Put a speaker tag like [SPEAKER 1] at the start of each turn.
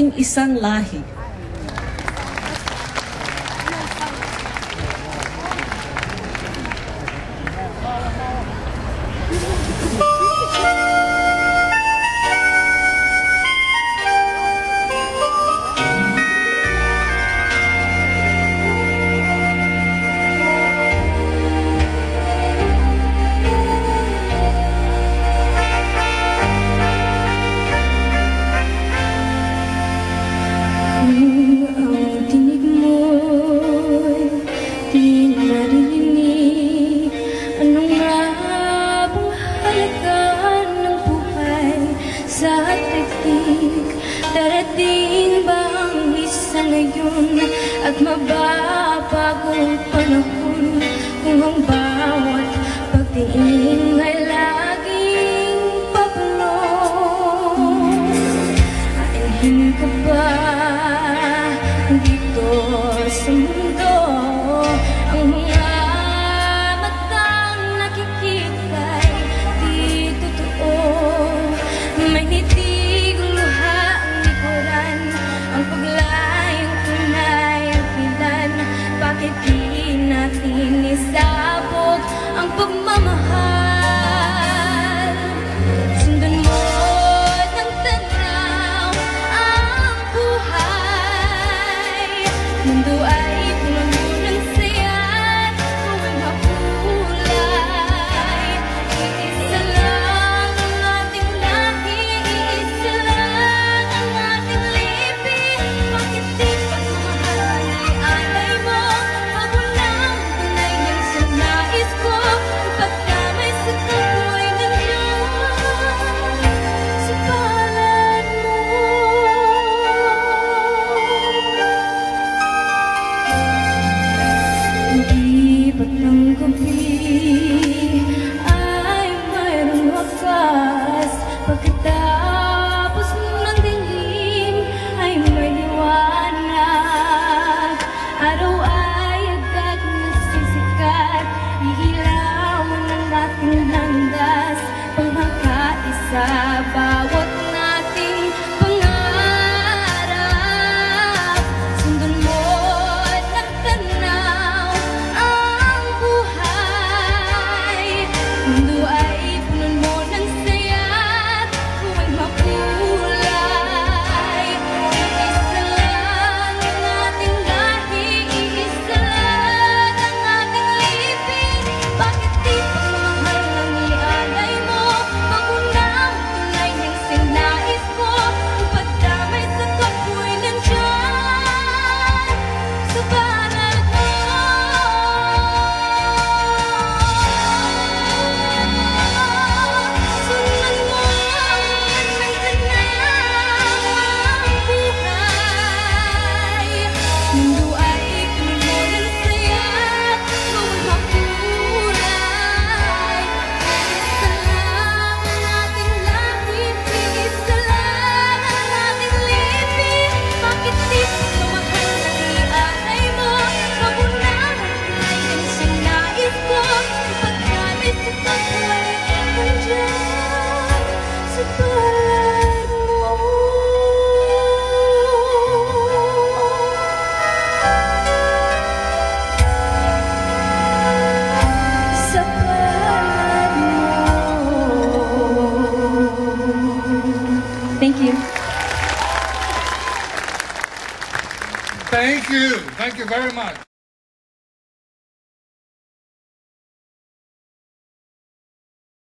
[SPEAKER 1] naming isang lahi.
[SPEAKER 2] Darating ba ang isa ngayon at mababagong panahon kung ang bawat pagtingin ay laging papuno? Aanhin ka ba dito sa mundo? Ang mga matang nakikita'y di totoo. May nitig luha ang paglayang tunay ang pilan. Bakit di natin isabot ang pagmamahal? Sundan mo ng tanaw ang buhay. Mundo ay puno ng saya at huwag makulay. Iisa lang ang ating lahi, iisa lang ang ating lipi. Bakit di pagmamahal ay alay mo? Magulang tunay yan sa nais ko. Pagkamay sa kapwa ay nandiyan sa palad mo. Hindi ba't ng gabi ay mayroong wakas? Pagkatapos ng dilim ay may liwanag. Araw ay agad nasisikat, iilawan ang ating landas. Pangmakaisa bawat nating pangarap. Sundan mo ng tanaw ang buhay. Mundo ay puno mo ng saya at huwag makulay. Iisa lang ang ating lahi, iisa lang ang ating lipi. Bakit di pagmamahal ang ialay mo? Magunang tunay ng sinais ko. Pagdamay sa kapwa'y nandiyan sa palad mo. Sundan mo ng tanaw ang buhay. Mundo ay puno ng saya at huwag makulay. Iisa lang ang ating lahi, iisa lang ang ating lipi. Bakit di pagmamahal ang ialay mo? Magunang tunay ang sinais ko. Pagkamay sa kapwa'y nandiyan sa palad mo. Sa palad mo. Thank you.
[SPEAKER 3] Thank you. Thank you very much.